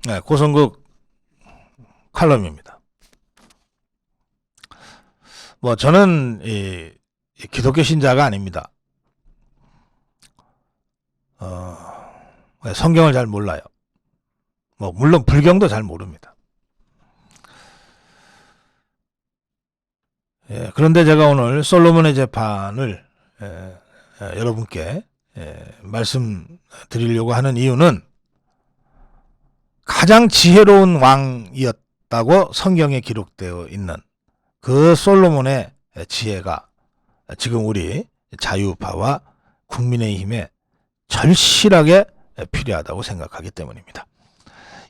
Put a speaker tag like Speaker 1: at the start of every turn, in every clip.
Speaker 1: 네, 고성국 칼럼입니다. 뭐 저는 이 기독교 신자가 아닙니다. 성경을 잘 몰라요. 뭐 물론 불경도 잘 모릅니다. 그런데 제가 오늘 솔로몬의 재판을 여러분께 말씀드리려고 하는 이유는 가장 지혜로운 왕이었다고 성경에 기록되어 있는 그 솔로몬의 지혜가 지금 우리 자유파와 국민의힘에 절실하게 필요하다고 생각하기 때문입니다.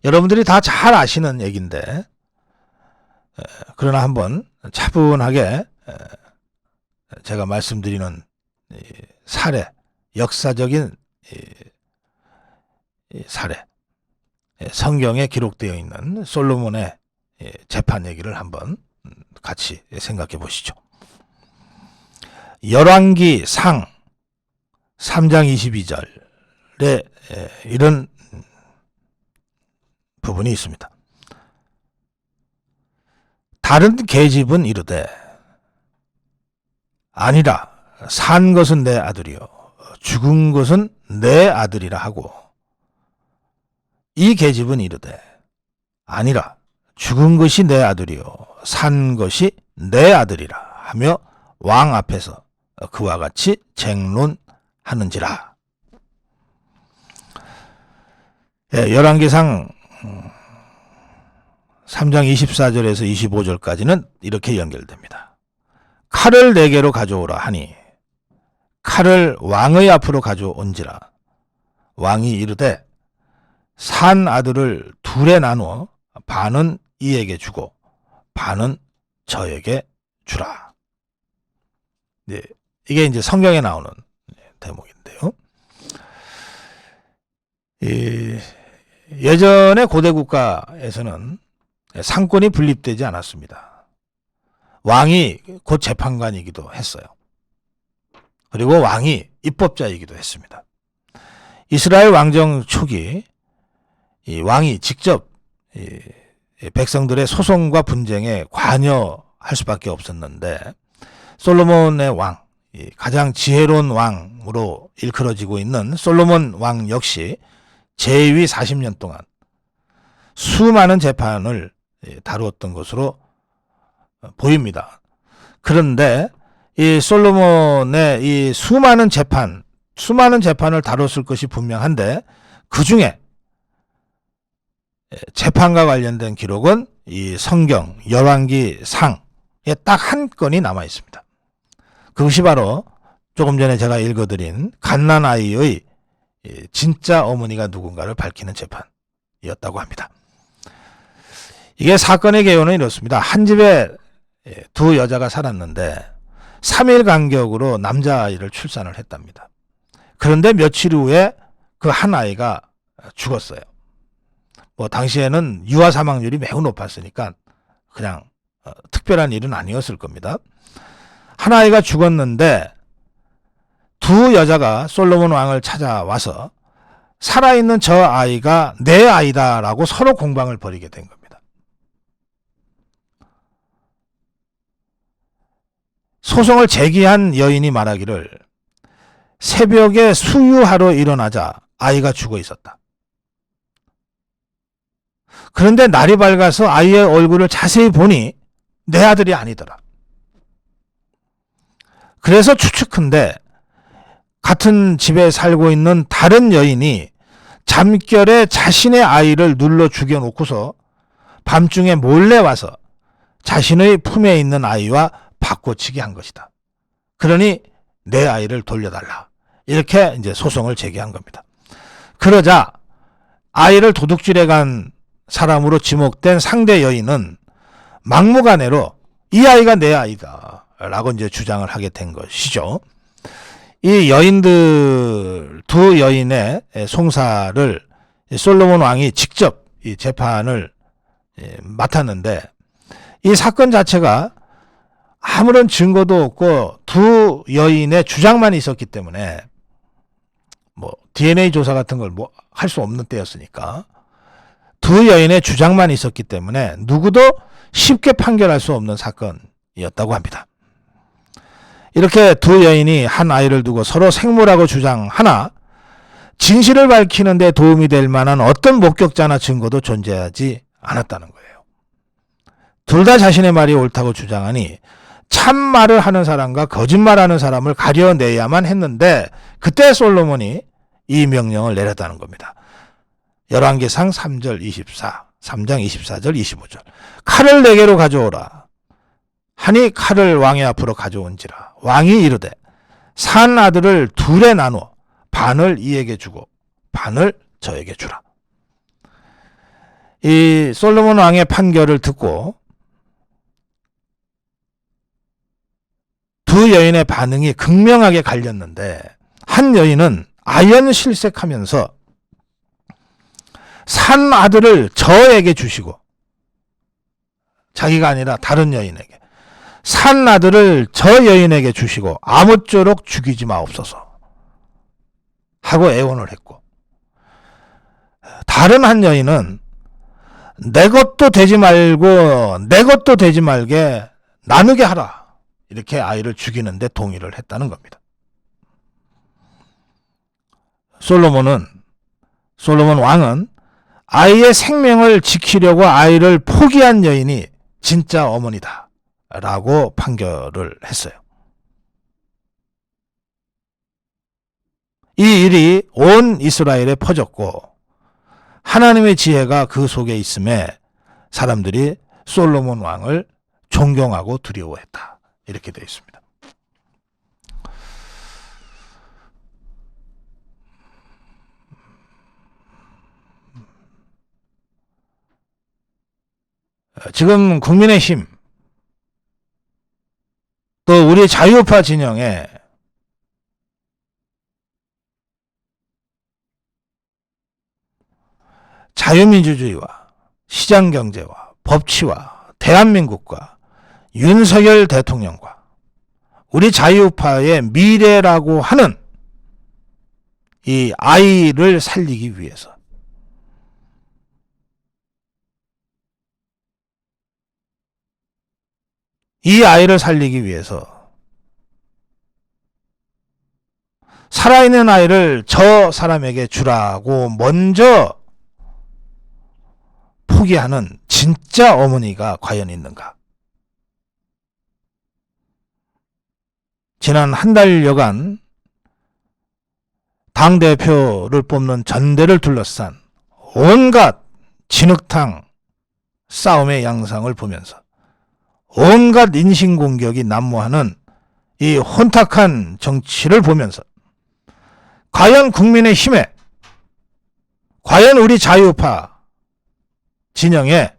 Speaker 1: 여러분들이 다 잘 아시는 얘기인데 그러나 한번 차분하게 제가 말씀드리는 사례, 역사적인 사례, 성경에 기록되어 있는 솔로몬의 재판 얘기를 한번 같이 생각해 보시죠. 열왕기 상 3장 22절에 이런 부분이 있습니다. 다른 계집은 이르되 아니라 산 것은 내 아들이요 죽은 것은 내 아들이라 하고 이 계집은 이르되 아니라 죽은 것이 내 아들이요 산 것이 내 아들이라 하며 왕 앞에서 그와 같이 쟁론하는지라. 열왕기상 3장 24절에서 25절까지는 이렇게 연결됩니다. 칼을 내게로 가져오라 하니 칼을 왕의 앞으로 가져온지라. 왕이 이르되 산 아들을 둘에 나누어 반은 이에게 주고 반은 저에게 주라. 네, 이게 이제 성경에 나오는 대목인데요. 예전에 고대 국가에서는 상권이 분립되지 않았습니다. 왕이 곧 재판관이기도 했어요. 그리고 왕이 입법자이기도 했습니다. 이스라엘 왕정 초기 이 왕이 직접 백성들의 소송과 분쟁에 관여할 수밖에 없었는데 솔로몬의 왕, 가장 지혜로운 왕으로 일컬어지고 있는 솔로몬 왕 역시 재위 40년 동안 수많은 재판을 다루었던 것으로 보입니다. 그런데 이 솔로몬의 이 수많은 재판을 다뤘을 것이 분명한데 그 중에 재판과 관련된 기록은 이 성경 열왕기 상에 딱 한 건이 남아 있습니다. 그것이 바로 조금 전에 제가 읽어드린 갓난 아이의 진짜 어머니가 누군가를 밝히는 재판이었다고 합니다. 이게 사건의 개요는 이렇습니다. 한 집에 두 여자가 살았는데 3일 간격으로 남자아이를 출산을 했답니다. 그런데 며칠 후에 그 한 아이가 죽었어요. 뭐 당시에는 유아 사망률이 매우 높았으니까 그냥 특별한 일은 아니었을 겁니다. 한 아이가 죽었는데 두 여자가 솔로몬 왕을 찾아와서 살아있는 저 아이가 내 아이다라고 서로 공방을 벌이게 된 겁니다. 소송을 제기한 여인이 말하기를 새벽에 수유하러 일어나자 아이가 죽어 있었다. 그런데 날이 밝아서 아이의 얼굴을 자세히 보니 내 아들이 아니더라. 그래서 추측컨대 같은 집에 살고 있는 다른 여인이 잠결에 자신의 아이를 눌러 죽여놓고서 밤중에 몰래 와서 자신의 품에 있는 아이와 바꿔치기 한 것이다. 그러니 내 아이를 돌려달라. 이렇게 이제 소송을 제기한 겁니다. 그러자 아이를 도둑질해 간 사람으로 지목된 상대 여인은 막무가내로 이 아이가 내 아이다 라고 이제 주장을 하게 된 것이죠. 이 여인들, 두 여인의 송사를 솔로몬 왕이 직접 이 재판을 맡았는데 이 사건 자체가 아무런 증거도 없고 두 여인의 주장만 있었기 때문에 뭐 DNA 조사 같은 걸 뭐 할 수 없는 때였으니까 두 여인의 주장만 있었기 때문에 누구도 쉽게 판결할 수 없는 사건이었다고 합니다. 이렇게 두 여인이 한 아이를 두고 서로 생모라고 주장하나 진실을 밝히는 데 도움이 될 만한 어떤 목격자나 증거도 존재하지 않았다는 거예요. 둘 다 자신의 말이 옳다고 주장하니 참말을 하는 사람과 거짓말하는 사람을 가려내야만 했는데 그때 솔로몬이 이 명령을 내렸다는 겁니다. 열왕기상 3절 24, 3장 24절 25절. 칼을 내게로 가져오라. 하니 칼을 왕의 앞으로 가져온지라. 왕이 이르되 산 아들을 둘에 나누어 반을 이에게 주고 반을 저에게 주라. 이 솔로몬 왕의 판결을 듣고 두 여인의 반응이 극명하게 갈렸는데 한 여인은 아연실색하면서 산 아들을 저에게 주시고, 자기가 아니라 다른 여인에게 산 아들을 저 여인에게 주시고 아무쪼록 죽이지 마옵소서 하고 애원을 했고, 다른 한 여인은 내 것도 되지 말고 내 것도 되지 말게 나누게 하라, 이렇게 아이를 죽이는데 동의를 했다는 겁니다. 솔로몬 왕은 아이의 생명을 지키려고 아이를 포기한 여인이 진짜 어머니다 라고 판결을 했어요. 이 일이 온 이스라엘에 퍼졌고 하나님의 지혜가 그 속에 있음에 사람들이 솔로몬 왕을 존경하고 두려워했다, 이렇게 되어 있습니다. 지금 국민의힘 또 우리 자유우파 진영에 자유민주주의와 시장경제와 법치와 대한민국과 윤석열 대통령과 우리 자유우파의 미래라고 하는 이 아이를 살리기 위해서 이 아이를 살리기 위해서 살아있는 아이를 저 사람에게 주라고 먼저 포기하는 진짜 어머니가 과연 있는가? 지난 한 달여간 당대표를 뽑는 전대를 둘러싼 온갖 진흙탕 싸움의 양상을 보면서 온갖 인신공격이 난무하는 이 혼탁한 정치를 보면서 과연 국민의힘에, 과연 우리 자유우파 진영에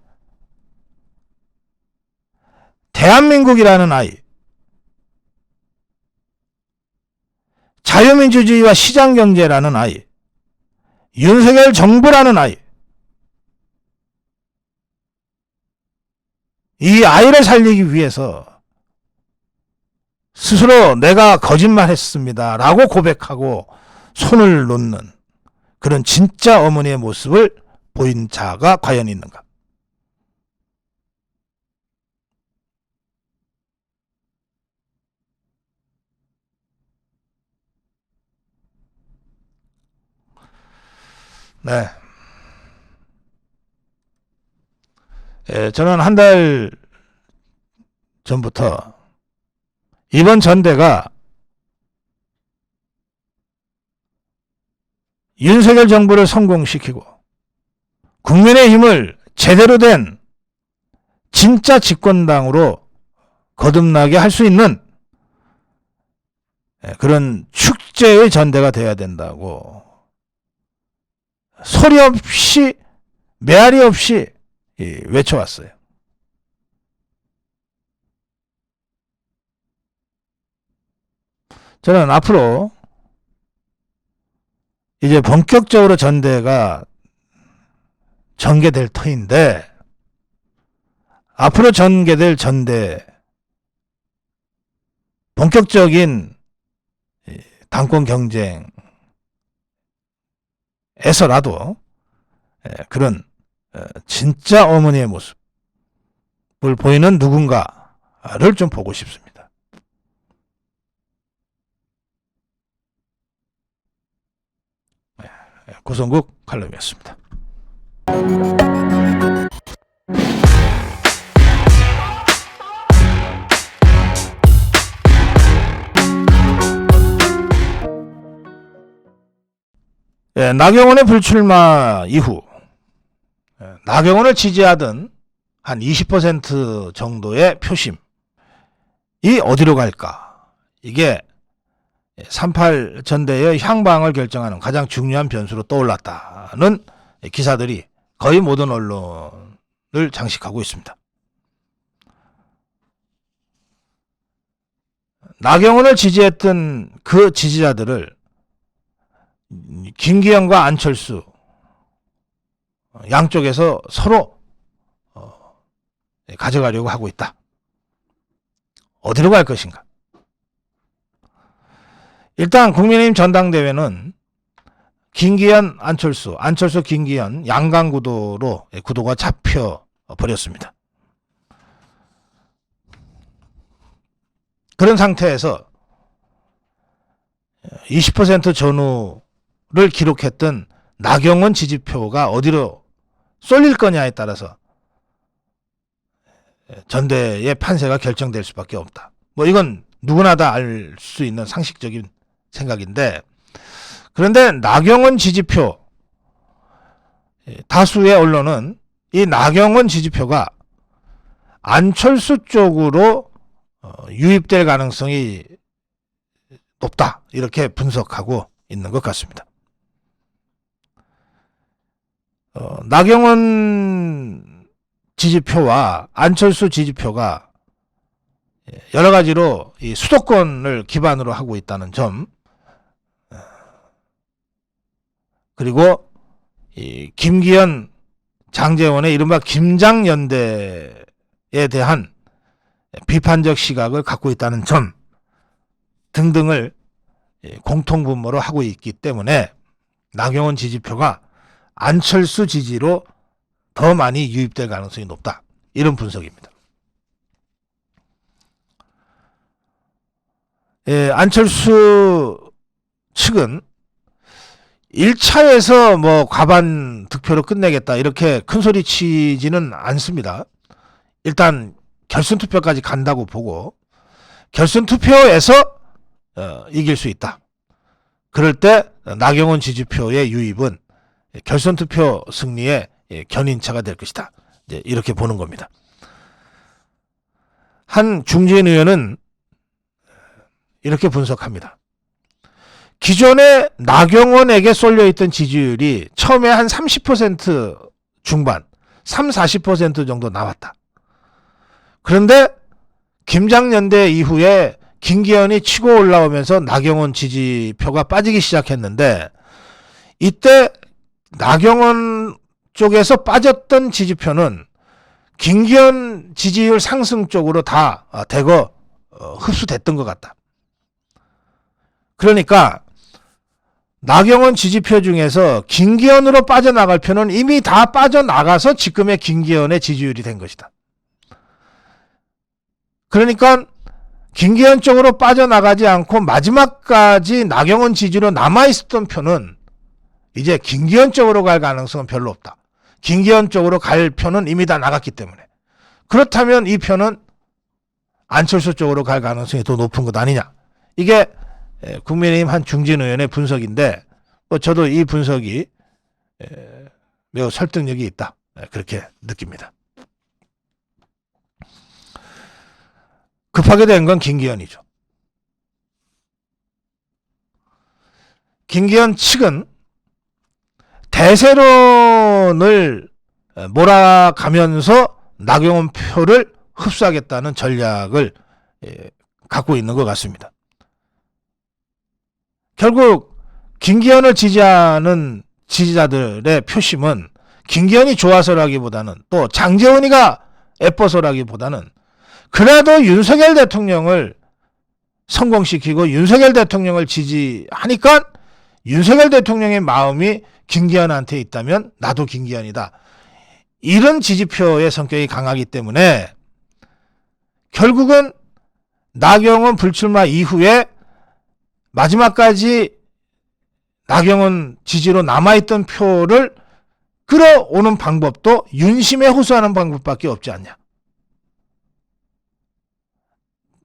Speaker 1: 대한민국이라는 아이, 자유민주주의와 시장경제라는 아이, 윤석열 정부라는 아이, 이 아이를 살리기 위해서 스스로 내가 거짓말했습니다 라고 고백하고 손을 놓는 그런 진짜 어머니의 모습을 보인 자가 과연 있는가? 네. 저는 한 달 전부터 이번 전대가 윤석열 정부를 성공시키고 국민의힘을 제대로 된 진짜 집권당으로 거듭나게 할 수 있는 그런 축제의 전대가 되어야 된다고 소리 없이 메아리 없이 외쳐왔어요. 저는 앞으로 이제 본격적으로 전대가 전개될 터인데, 앞으로 전개될 전대, 본격적인 당권 경쟁에서라도 그런 진짜 어머니의 모습을 보이는 누군가를 좀 보고 싶습니다. 고성국 칼럼이었습니다. 나경원의 불출마 이후 나경원을 지지하던 한 20% 정도의 표심이 어디로 갈까? 이게 3.8 전대의 향방을 결정하는 가장 중요한 변수로 떠올랐다는 기사들이 거의 모든 언론을 장식하고 있습니다. 나경원을 지지했던 그 지지자들을 김기현과 안철수 양쪽에서 서로 가져가려고 하고 있다. 어디로 갈 것인가? 일단 국민의힘 전당대회는 김기현, 안철수, 김기현 양강구도로 구도가 잡혀버렸습니다. 그런 상태에서 20% 전후를 기록했던 나경원 지지표가 어디로 쏠릴 거냐에 따라서 전대의 판세가 결정될 수밖에 없다. 뭐 이건 누구나 다 알 수 있는 상식적인 생각인데, 그런데 나경원 지지표, 다수의 언론은 이 나경원 지지표가 안철수 쪽으로 유입될 가능성이 높다, 이렇게 분석하고 있는 것 같습니다. 나경원 지지표와 안철수 지지표가 여러 가지로 이 수도권을 기반으로 하고 있다는 점, 그리고 이 김기현, 장제원의 이른바 김장연대에 대한 비판적 시각을 갖고 있다는 점 등등을 공통분모로 하고 있기 때문에 나경원 지지표가 안철수 지지로 더 많이 유입될 가능성이 높다, 이런 분석입니다. 안철수 측은 1차에서 뭐 과반 득표로 끝내겠다, 이렇게 큰 소리 치지는 않습니다. 일단 결선 투표까지 간다고 보고, 결선 투표에서 이길 수 있다. 그럴 때 나경원 지지표의 유입은 결선 투표 승리의 견인차가 될 것이다, 이렇게 보는 겁니다. 한 중진 의원은 이렇게 분석합니다. 기존에 나경원에게 쏠려있던 지지율이 처음에 한 30% 중반, 30-40% 정도 나왔다. 그런데 김장연대 이후에 김기현이 치고 올라오면서 나경원 지지표가 빠지기 시작했는데, 이때 나경원 쪽에서 빠졌던 지지표는 김기현 지지율 상승 쪽으로 다 대거 흡수됐던 것 같다. 그러니까 나경원 지지표 중에서 김기현으로 빠져나갈 표는 이미 다 빠져나가서 지금의 김기현의 지지율이 된 것이다. 그러니까 김기현 쪽으로 빠져나가지 않고 마지막까지 나경원 지지로 남아있었던 표는 이제 김기현 쪽으로 갈 가능성은 별로 없다. 김기현 쪽으로 갈 표는 이미 다 나갔기 때문에. 그렇다면 이 표는 안철수 쪽으로 갈 가능성이 더 높은 것 아니냐. 이게 국민의힘 한 중진 의원의 분석인데, 저도 이 분석이 매우 설득력이 있다, 그렇게 느낍니다. 급하게 된 건 김기현이죠. 김기현 측은 대세론을 몰아가면서 나경원 표를 흡수하겠다는 전략을 갖고 있는 것 같습니다. 결국 김기현을 지지하는 지지자들의 표심은 김기현이 좋아서라기보다는, 또 장제원이가 예뻐서라기보다는, 그래도 윤석열 대통령을 성공시키고 윤석열 대통령을 지지하니까 윤석열 대통령의 마음이 김기현한테 있다면 나도 김기현이다, 이런 지지표의 성격이 강하기 때문에 결국은 나경원 불출마 이후에 마지막까지 나경원 지지로 남아있던 표를 끌어오는 방법도 윤심에 호소하는 방법밖에 없지 않냐.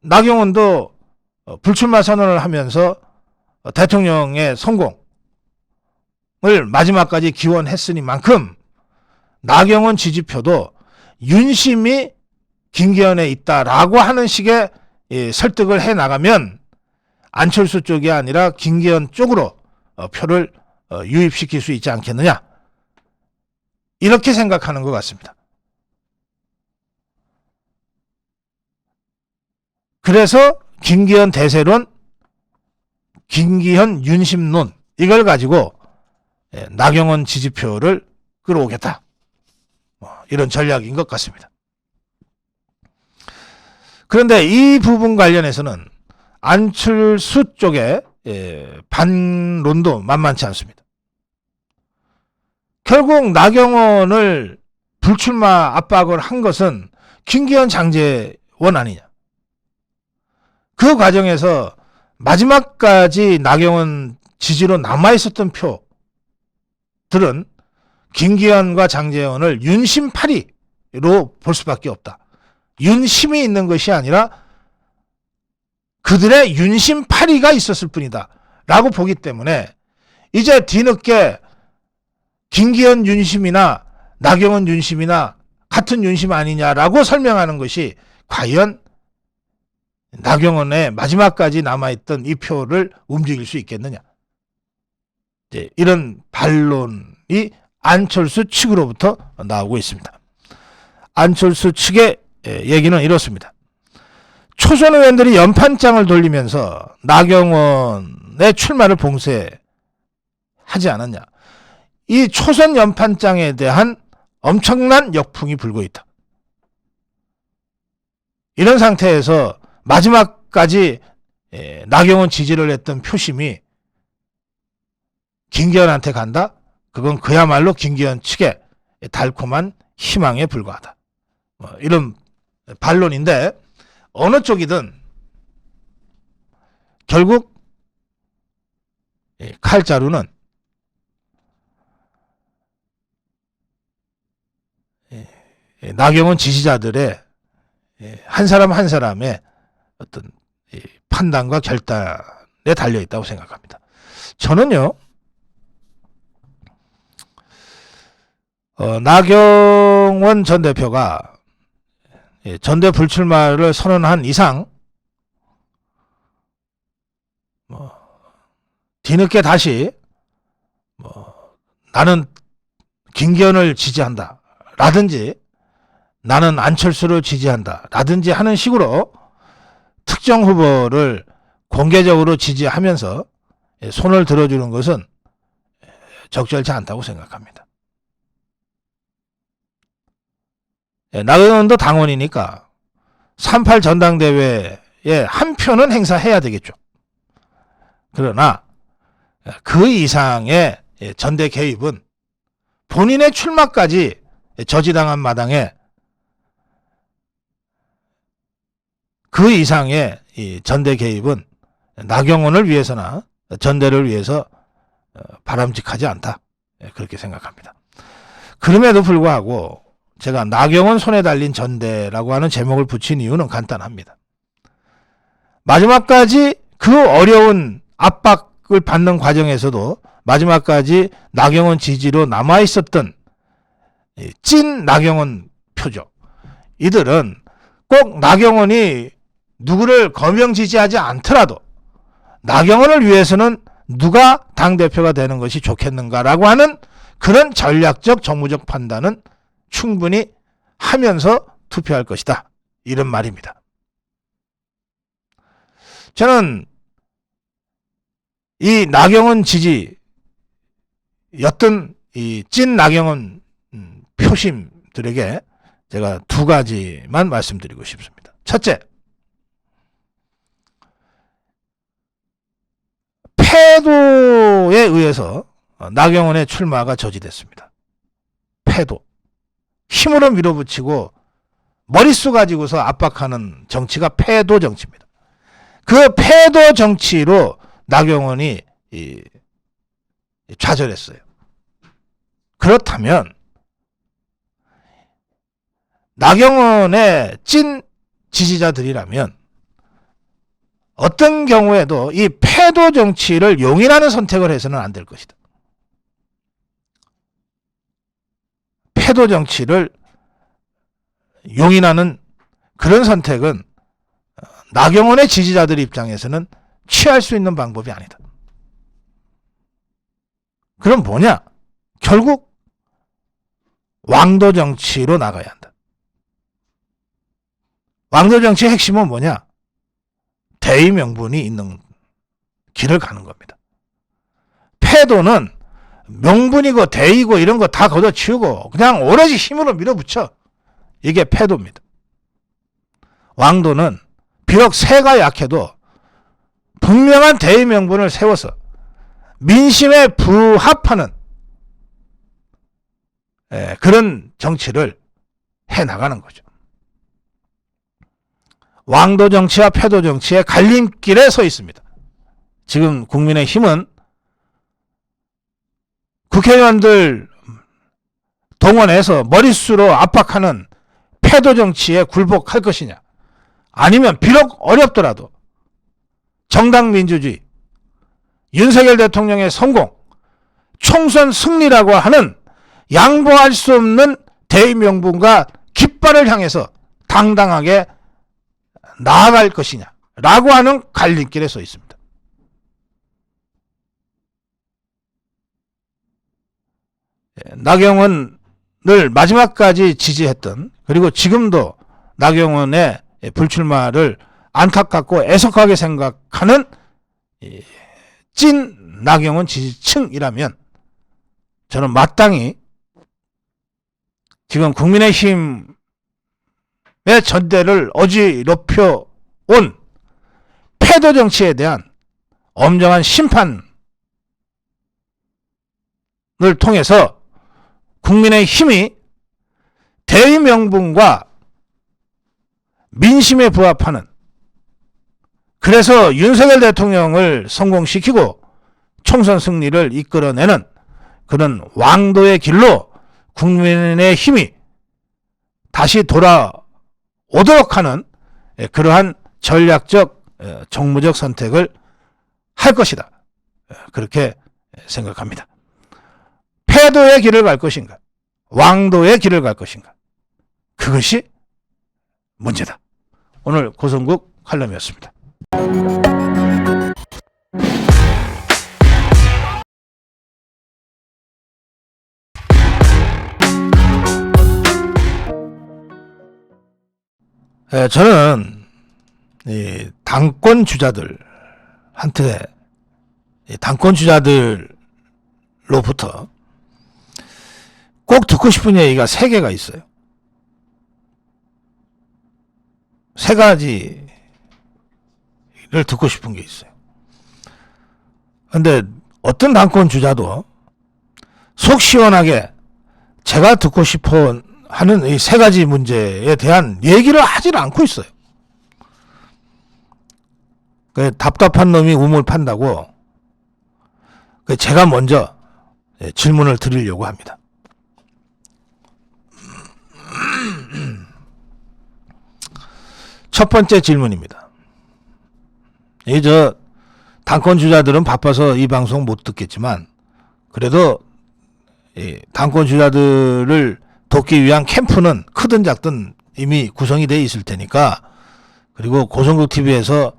Speaker 1: 나경원도 불출마 선언을 하면서 대통령의 성공을 마지막까지 기원했으니만큼 나경원 지지표도 윤심이 김기현에 있다라고 하는 식의 설득을 해나가면 안철수 쪽이 아니라 김기현 쪽으로 표를 유입시킬 수 있지 않겠느냐, 이렇게 생각하는 것 같습니다. 그래서 김기현 대세론, 김기현 윤심론, 이걸 가지고 나경원 지지표를 끌어오겠다, 이런 전략인 것 같습니다. 그런데 이 부분 관련해서는 안철수 쪽의 반론도 만만치 않습니다. 결국 나경원을 불출마 압박을 한 것은 김기현 장제원 아니냐. 그 과정에서 마지막까지 나경원 지지로 남아있었던 표들은 김기현과 장제원을 윤심파리로 볼 수밖에 없다. 윤심이 있는 것이 아니라 그들의 윤심파리가 있었을 뿐이다 라고 보기 때문에 이제 뒤늦게 김기현 윤심이나 나경원 윤심이나 같은 윤심 아니냐라고 설명하는 것이 과연 나경원의 마지막까지 남아있던 이 표를 움직일 수 있겠느냐, 이런 반론이 안철수 측으로부터 나오고 있습니다. 안철수 측의 얘기는 이렇습니다. 초선 의원들이 연판장을 돌리면서 나경원의 출마를 봉쇄하지 않았냐. 이 초선 연판장에 대한 엄청난 역풍이 불고 있다. 이런 상태에서 마지막까지 나경원 지지를 했던 표심이 김기현한테 간다? 그건 그야말로 김기현 측의 달콤한 희망에 불과하다. 이런 반론인데, 어느 쪽이든 결국 칼자루는 나경원 지지자들의 한 사람 한 사람의 어떤 판단과 결단에 달려있다고 생각합니다. 저는요, 나경원 전 대표가 전대 불출마를 선언한 이상 뒤늦게 다시 나는 김기현을 지지한다 라든지 나는 안철수를 지지한다 라든지 하는 식으로 특정 후보를 공개적으로 지지하면서 손을 들어주는 것은 적절치 않다고 생각합니다. 나경원도 당원이니까 3.8 전당대회에 한 표는 행사해야 되겠죠. 그러나 그 이상의 전대 개입은 본인의 출마까지 저지당한 마당에 그 이상의 이 전대 개입은 나경원을 위해서나 전대를 위해서 바람직하지 않다, 그렇게 생각합니다. 그럼에도 불구하고 제가 나경원 손에 달린 전대라고 하는 제목을 붙인 이유는 간단합니다. 마지막까지 그 어려운 압박을 받는 과정에서도 마지막까지 나경원 지지로 남아있었던 찐 나경원 표죠. 이들은 꼭 나경원이 누구를 거명 지지하지 않더라도 나경원을 위해서는 누가 당대표가 되는 것이 좋겠는가라고 하는 그런 전략적 정무적 판단은 충분히 하면서 투표할 것이다, 이런 말입니다. 저는 이 나경원 지지였던 이 찐 나경원 표심들에게 제가 두 가지만 말씀드리고 싶습니다. 첫째, 패도에 의해서 나경원의 출마가 저지됐습니다. 패도. 힘으로 밀어붙이고 머릿수 가지고서 압박하는 정치가 패도 정치입니다. 그 패도 정치로 나경원이 좌절했어요. 그렇다면 나경원의 찐 지지자들이라면 어떤 경우에도 이 패도 정치를 용인하는 선택을 해서는 안 될 것이다. 패도 정치를 용인하는 그런 선택은 나경원의 지지자들 입장에서는 취할 수 있는 방법이 아니다. 그럼 뭐냐? 결국 왕도 정치로 나가야 한다. 왕도 정치의 핵심은 뭐냐? 대의 명분이 있는 길을 가는 겁니다. 패도는 명분이고 대의고 이런 거 다 걷어치우고 그냥 오로지 힘으로 밀어붙여. 이게 패도입니다. 왕도는 비록 세가 약해도 분명한 대의 명분을 세워서 민심에 부합하는 그런 정치를 해나가는 거죠. 왕도 정치와 패도 정치의 갈림길에 서 있습니다. 지금 국민의힘은 국회의원들 동원해서 머릿수로 압박하는 패도 정치에 굴복할 것이냐, 아니면 비록 어렵더라도 정당 민주주의, 윤석열 대통령의 성공, 총선 승리라고 하는 양보할 수 없는 대의 명분과 깃발을 향해서 당당하게 나아갈 것이냐 라고 하는 갈림길에 서 있습니다. 나경원을 마지막까지 지지했던, 그리고 지금도 나경원의 불출마를 안타깝고 애석하게 생각하는 찐 나경원 지지층이라면 저는 마땅히 지금 국민의힘의 전대를 어지럽혀 온 패도 정치에 대한 엄정한 심판을 통해서 국민의힘이 대의 명분과 민심에 부합하는, 그래서 윤석열 대통령을 성공시키고 총선 승리를 이끌어내는 그런 왕도의 길로 국민의힘이 다시 돌아오도록 하는 그러한 전략적 정무적 선택을 할 것이다. 그렇게 생각합니다. 패도의 길을 갈 것인가, 왕도의 길을 갈 것인가, 그것이 문제다. 오늘 고성국 칼럼이었습니다. 저는 이 당권 주자들한테, 당권 주자들로부터 꼭 듣고 싶은 얘기가 세 개가 있어요. 세 가지를 듣고 싶은 게 있어요. 근데 어떤 당권 주자도 속 시원하게 제가 듣고 싶어 하는 이 세 가지 문제에 대한 얘기를 하질 않고 있어요. 답답한 놈이 우물 판다고 제가 먼저 질문을 드리려고 합니다. 첫 번째 질문입니다. 당권 주자들은 바빠서 이 방송 못 듣겠지만, 그래도 당권 주자들을 돕기 위한 캠프는 크든 작든 이미 구성이 되어 있을 테니까, 그리고 고성국 TV에서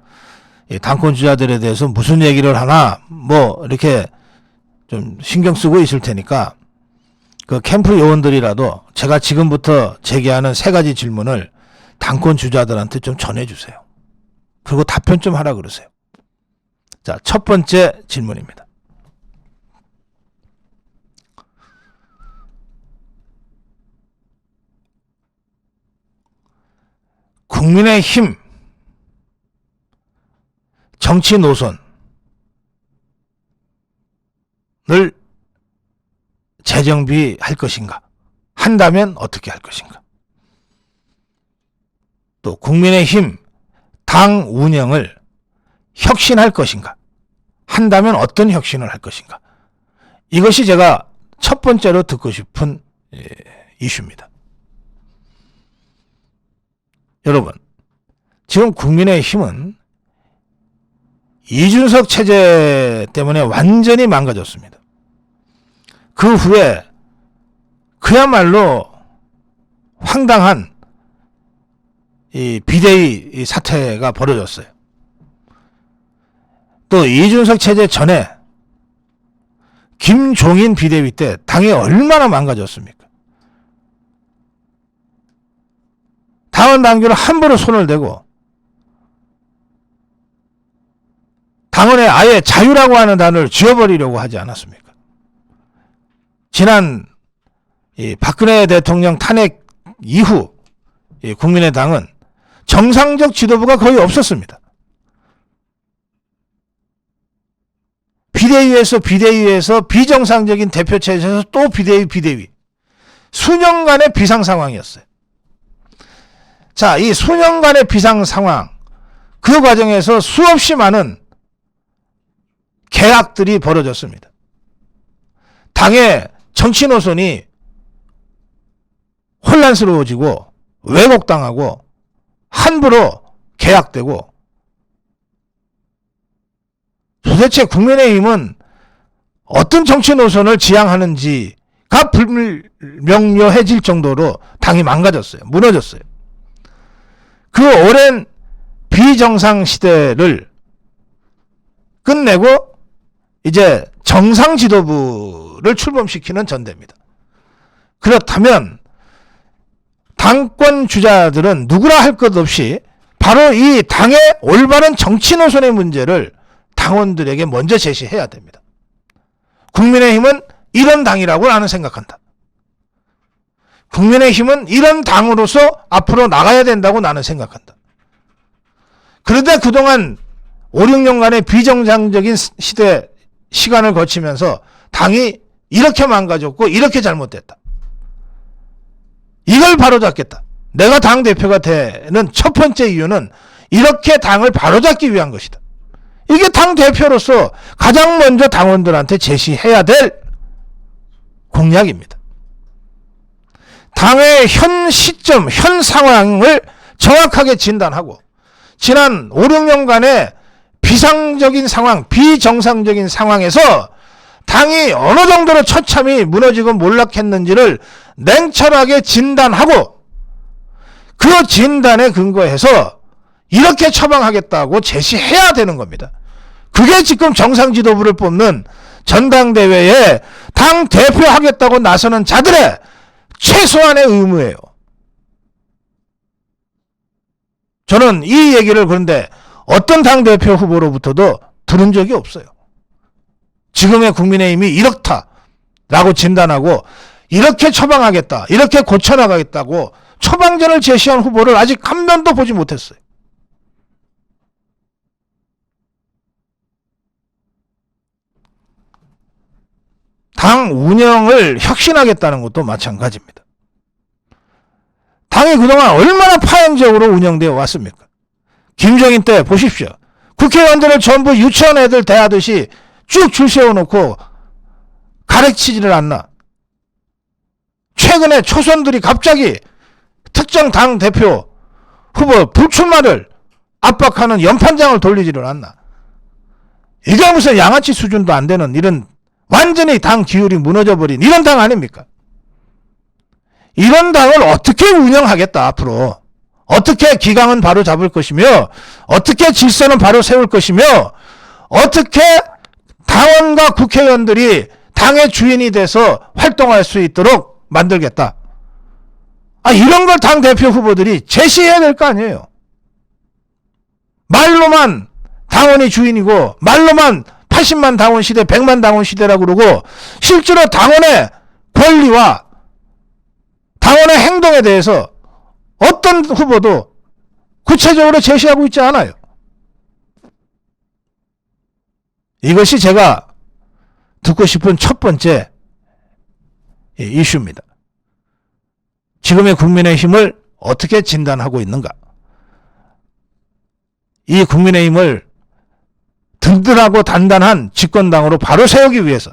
Speaker 1: 당권 주자들에 대해서 무슨 얘기를 하나 뭐 이렇게 좀 신경 쓰고 있을 테니까, 그 캠프 요원들이라도 제가 지금부터 제기하는 세 가지 질문을 당권 주자들한테 좀 전해주세요. 그리고 답변 좀 하라 그러세요. 자, 첫 번째 질문입니다. 국민의힘 정치 노선을 재정비할 것인가? 한다면 어떻게 할 것인가? 또 국민의힘 당 운영을 혁신할 것인가? 한다면 어떤 혁신을 할 것인가? 이것이 제가 첫 번째로 듣고 싶은 이슈입니다. 여러분, 지금 국민의힘은 이준석 체제 때문에 완전히 망가졌습니다. 그 후에 그야말로 황당한 이 비대위 사태가 벌어졌어요. 또 이준석 체제 전에 김종인 비대위 때 당이 얼마나 망가졌습니까? 당원 당규를 함부로 손을 대고 당원에 아예 자유라고 하는 단어를 지워버리려고 하지 않았습니까? 지난 박근혜 대통령 탄핵 이후 국민의당은 정상적 지도부가 거의 없었습니다. 비대위에서 비정상적인 대표 체제에서 또 비대위 수년간의 비상 상황이었어요. 자, 이 수년간의 비상 상황, 그 과정에서 수없이 많은 계약들이 벌어졌습니다. 당의 정치 노선이 혼란스러워지고 왜곡당하고 함부로 계약되고, 도대체 국민의힘은 어떤 정치 노선을 지향하는지가 불명료해질 정도로 당이 망가졌어요. 무너졌어요. 그 오랜 비정상 시대를 끝내고 이제 정상 지도부를 출범시키는 전대입니다. 그렇다면 당권 주자들은 누구라 할 것 없이 바로 이 당의 올바른 정치 노선의 문제를 당원들에게 먼저 제시해야 됩니다. 국민의힘은 이런 당이라고 나는 생각한다. 국민의힘은 이런 당으로서 앞으로 나가야 된다고 나는 생각한다. 그런데 그동안 5, 6년간의 비정상적인 시간을 거치면서 당이 이렇게 망가졌고 이렇게 잘못됐다. 이걸 바로잡겠다. 내가 당대표가 되는 첫 번째 이유는 이렇게 당을 바로잡기 위한 것이다. 이게 당대표로서 가장 먼저 당원들한테 제시해야 될 공약입니다. 당의 현 시점, 현 상황을 정확하게 진단하고 지난 5, 6년간의 비상적인 상황, 비정상적인 상황에서 당이 어느 정도로 처참히 무너지고 몰락했는지를 냉철하게 진단하고 그 진단에 근거해서 이렇게 처방하겠다고 제시해야 되는 겁니다. 그게 지금 정상지도부를 뽑는 전당대회에 당 대표하겠다고 나서는 자들의 최소한의 의무예요. 저는 이 얘기를 그런데 어떤 당대표 후보로부터도 들은 적이 없어요. 지금의 국민의힘이 이렇다라고 진단하고 이렇게 처방하겠다, 이렇게 고쳐나가겠다고 처방전을 제시한 후보를 아직 한 면도 보지 못했어요. 당 운영을 혁신하겠다는 것도 마찬가지입니다. 당이 그동안 얼마나 파행적으로 운영되어 왔습니까? 김종인 때 보십시오. 국회의원들을 전부 유치원 애들 대하듯이 쭉 줄 세워놓고 가르치지를 않나. 최근에 초선들이 갑자기 특정 당 대표 후보 불출마를 압박하는 연판장을 돌리지를 않나. 이게 무슨 양아치 수준도 안 되는 이런 완전히 당 기율이 무너져버린 이런 당 아닙니까? 이런 당을 어떻게 운영하겠다 앞으로. 어떻게 기강은 바로 잡을 것이며 어떻게 질서는 바로 세울 것이며 어떻게 당원과 국회의원들이 당의 주인이 돼서 활동할 수 있도록 만들겠다. 이런 걸 당대표 후보들이 제시해야 될 거 아니에요. 말로만 당원이 주인이고 말로만 80만 당원 시대, 100만 당원 시대라고 그러고 실제로 당원의 권리와 당원의 행동에 대해서 어떤 후보도 구체적으로 제시하고 있지 않아요. 이것이 제가 듣고 싶은 첫 번째 이슈입니다. 지금의 국민의힘을 어떻게 진단하고 있는가? 이 국민의힘을 든든하고 단단한 집권당으로 바로 세우기 위해서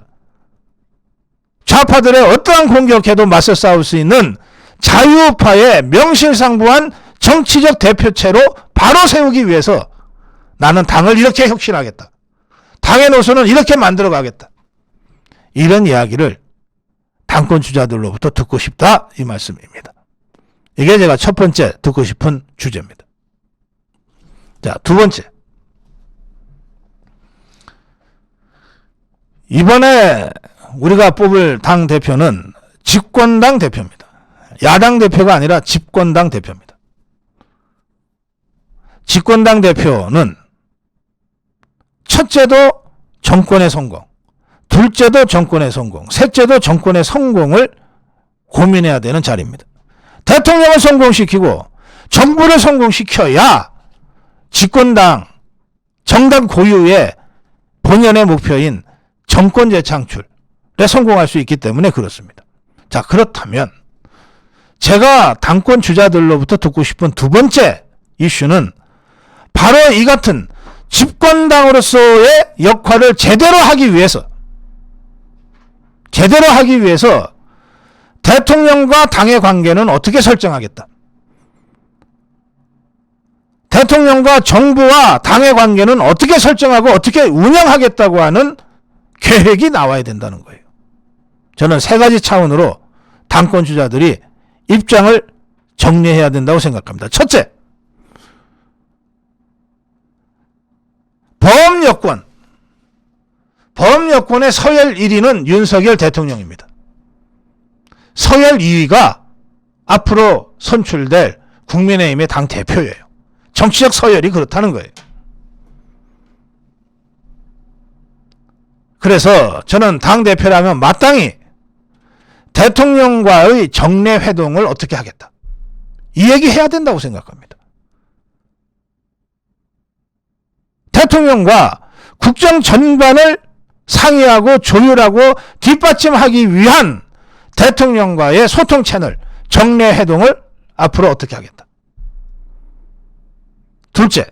Speaker 1: 좌파들의 어떠한 공격에도 맞서 싸울 수 있는 자유파의 명실상부한 정치적 대표체로 바로 세우기 위해서 나는 당을 이렇게 혁신하겠다. 당의 노선은 이렇게 만들어 가겠다. 이런 이야기를 당권 주자들로부터 듣고 싶다, 이 말씀입니다. 이게 제가 첫 번째 듣고 싶은 주제입니다. 자, 두 번째. 이번에 우리가 뽑을 당 대표는 집권당 대표입니다. 야당 대표가 아니라 집권당 대표입니다. 집권당 대표는 첫째도 정권의 성공, 둘째도 정권의 성공, 셋째도 정권의 성공을 고민해야 되는 자리입니다. 대통령을 성공시키고 정부를 성공시켜야 집권당, 정당 고유의 본연의 목표인 정권 재창출에 성공할 수 있기 때문에 그렇습니다. 자, 그렇다면 제가 당권 주자들로부터 듣고 싶은 두 번째 이슈는 바로 이 같은 집권당으로서의 역할을 제대로 하기 위해서 대통령과 당의 관계는 어떻게 설정하겠다. 대통령과 정부와 당의 관계는 어떻게 설정하고 어떻게 운영하겠다고 하는 계획이 나와야 된다는 거예요. 저는 세 가지 차원으로 당권 주자들이 입장을 정리해야 된다고 생각합니다. 첫째, 범여권의 서열 1위는 윤석열 대통령입니다. 서열 2위가 앞으로 선출될 국민의힘의 당 대표예요. 정치적 서열이 그렇다는 거예요. 그래서 저는 당 대표라면 마땅히 대통령과의 정례 회동을 어떻게 하겠다. 이 얘기 해야 된다고 생각합니다. 대통령과 국정 전반을 상의하고 조율하고 뒷받침하기 위한 대통령과의 소통 채널, 정례 회동을 앞으로 어떻게 하겠다. 둘째,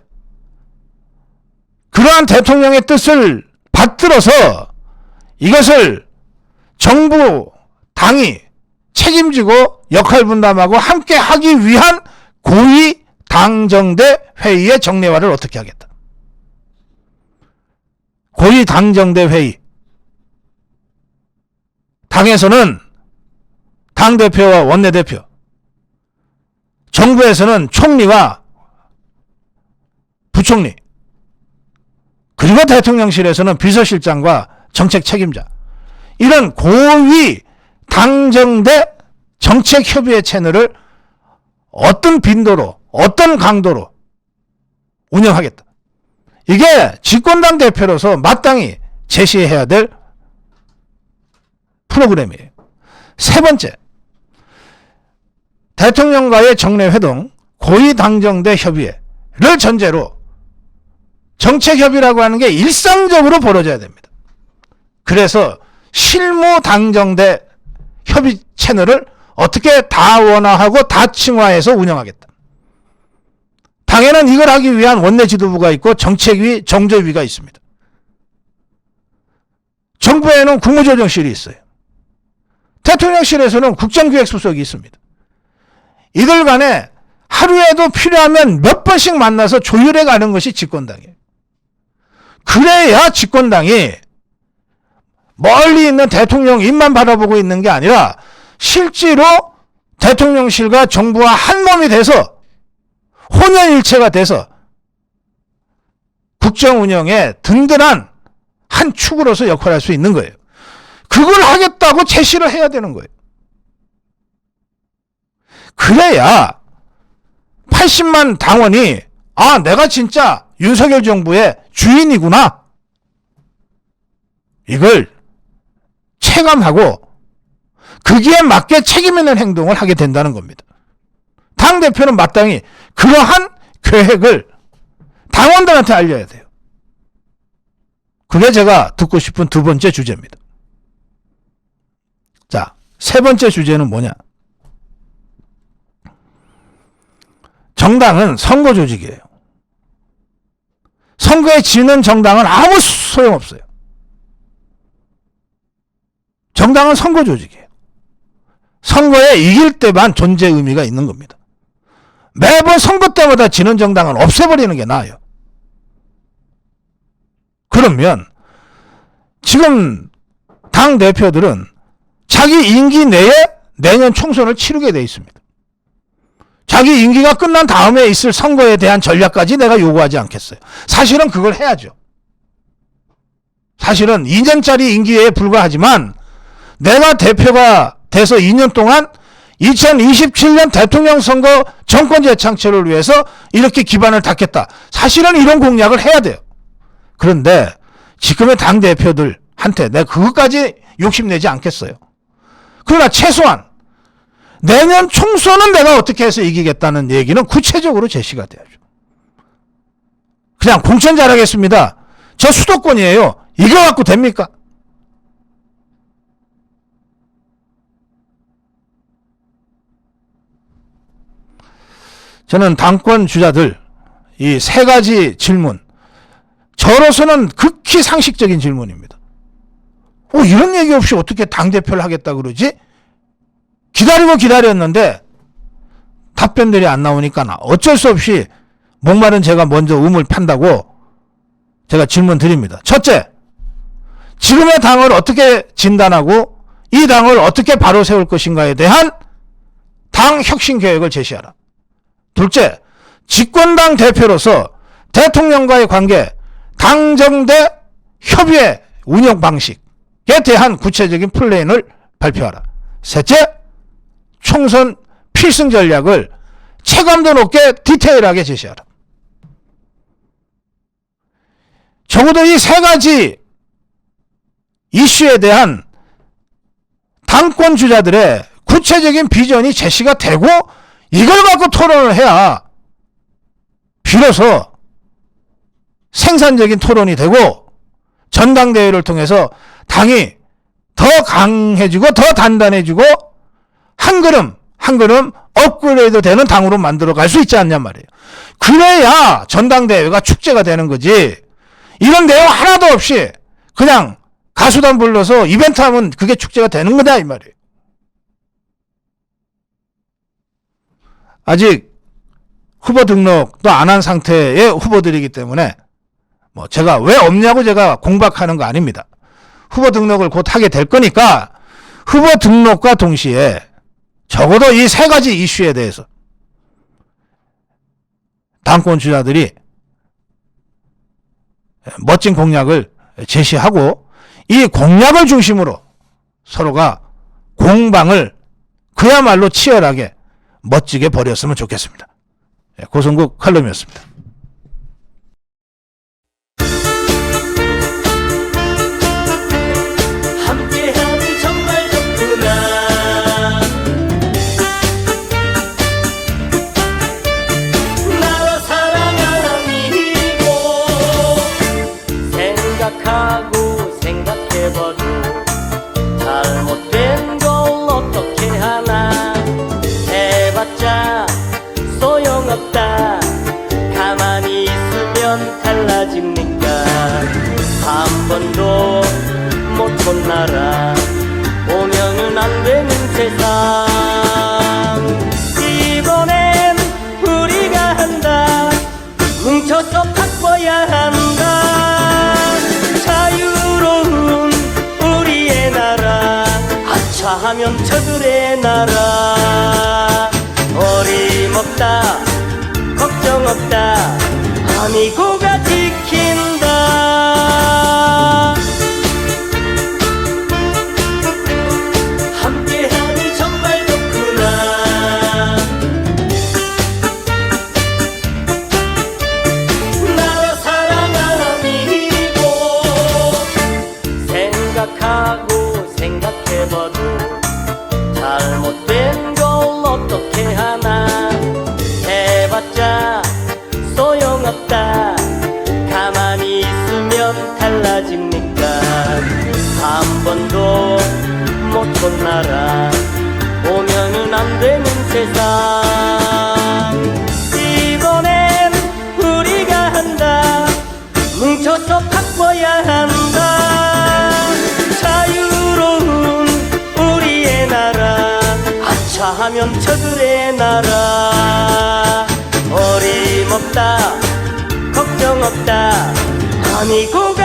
Speaker 1: 그러한 대통령의 뜻을 받들어서 이것을 정부, 당이 책임지고 역할 분담하고 함께 하기 위한 고위 당정대 회의의 정례화를 어떻게 하겠다. 고위 당정대 회의. 당에서는 당대표와 원내대표, 정부에서는 총리와 부총리, 그리고 대통령실에서는 비서실장과 정책 책임자, 이런 고위 당정대 정책협의회 채널을 어떤 빈도로, 어떤 강도로 운영하겠다. 이게 집권당 대표로서 마땅히 제시해야 될 프로그램이에요. 세 번째, 대통령과의 정례회동, 고위당정대 협의회를 전제로 정책협의라고 하는 게 일상적으로 벌어져야 됩니다. 그래서 실무당정대 협의 채널을 어떻게 다원화하고 다층화해서 운영하겠다. 당에는 이걸 하기 위한 원내 지도부가 있고 정책위, 정조위가 있습니다. 정부에는 국무조정실이 있어요. 대통령실에서는 국정기획수석이 있습니다. 이들 간에 하루에도 필요하면 몇 번씩 만나서 조율해 가는 것이 집권당이에요. 그래야 집권당이 멀리 있는 대통령 입만 바라보고 있는 게 아니라 실제로 대통령실과 정부와 한 몸이 돼서 혼연일체가 돼서 국정 운영에 든든한 한 축으로서 역할을 할 수 있는 거예요. 그걸 하겠다고 제시를 해야 되는 거예요. 그래야 80만 당원이 아, 내가 진짜 윤석열 정부의 주인이구나, 이걸 체감하고 거기에 맞게 책임 있는 행동을 하게 된다는 겁니다. 당대표는 마땅히 그러한 계획을 당원들한테 알려야 돼요. 그게 제가 듣고 싶은 두 번째 주제입니다. 자, 세 번째 주제는 뭐냐? 정당은 선거 조직이에요. 선거에 지는 정당은 아무 소용없어요. 정당은 선거 조직이에요. 선거에 이길 때만 존재 의미가 있는 겁니다. 매번 선거 때마다 지는 정당은 없애버리는 게 나아요. 그러면 지금 당 대표들은 자기 임기 내에 내년 총선을 치르게 돼 있습니다. 자기 임기가 끝난 다음에 있을 선거에 대한 전략까지 내가 요구하지 않겠어요. 사실은 그걸 해야죠. 사실은 2년짜리 임기에 불과하지만 내가 대표가 돼서 2년 동안 2027년 대통령 선거 정권 재창출을 위해서 이렇게 기반을 닦겠다. 사실은 이런 공약을 해야 돼요. 그런데 지금의 당대표들한테 내가 그것까지 욕심내지 않겠어요. 그러나 최소한 내년 총선은 내가 어떻게 해서 이기겠다는 얘기는 구체적으로 제시가 돼야죠. 그냥 공천 잘하겠습니다. 저 수도권이에요. 이거 갖고 됩니까? 저는 당권 주자들 이 세 가지 질문, 저로서는 극히 상식적인 질문입니다. 이런 얘기 없이 어떻게 당대표를 하겠다 그러지? 기다렸는데 답변들이 안 나오니까 어쩔 수 없이 목마른 제가 먼저 음을 판다고 제가 질문 드립니다. 첫째, 지금의 당을 어떻게 진단하고 이 당을 어떻게 바로 세울 것인가에 대한 당 혁신 계획을 제시하라. 둘째, 집권당 대표로서 대통령과의 관계, 당정대 협의의 운영 방식에 대한 구체적인 플랜을 발표하라. 셋째, 총선 필승 전략을 체감도 높게 디테일하게 제시하라. 적어도 이 세 가지 이슈에 대한 당권 주자들의 구체적인 비전이 제시가 되고 이걸 갖고 토론을 해야 비로소 생산적인 토론이 되고 전당대회를 통해서 당이 더 강해지고 더 단단해지고 한 걸음 한 걸음 업그레이드 되는 당으로 만들어 갈 수 있지 않냔 말이에요. 그래야 전당대회가 축제가 되는 거지. 이런 내용 하나도 없이 그냥 가수단 불러서 이벤트 하면 그게 축제가 되는 거다 이 말이에요. 아직 후보 등록도 안 한 상태의 후보들이기 때문에 제가 왜 없냐고 제가 공박하는 거 아닙니다. 후보 등록을 곧 하게 될 거니까 후보 등록과 동시에 적어도 이 세 가지 이슈에 대해서 당권 주자들이 멋진 공약을 제시하고 이 공약을 중심으로 서로가 공방을 그야말로 치열하게 멋지게 벌였으면 좋겠습니다. 고성국 칼럼이었습니다.
Speaker 2: 함께하면 정말 좋구나. 나라 사랑하니고 생각하고 생각해봐도 잘못된 걸 어떻게 하나. 해봤자 소용없다. 가만히 있으면 달라집니까? 한 번도 못 본 나라 오면은 안 되는 세상. 이번엔 우리가 한다. 뭉쳐서 바꿔야 한다. 자유로운 우리의 나라. 아차하면 저들의 나라. 어림없다 걱정 없다. 아미고가 지킨다. 함께하니 정말 좋구나. 나라 사랑하니고 생각하고 생각해봐도 잘못된 걸 어떻게 하나. 해봤자 소용없다. 가만히 있으면 달라집니까? 한 번도 못 본 나라 오면은 안 되는 세상. 꿈의 나라 어림없다 걱정 없다 아니고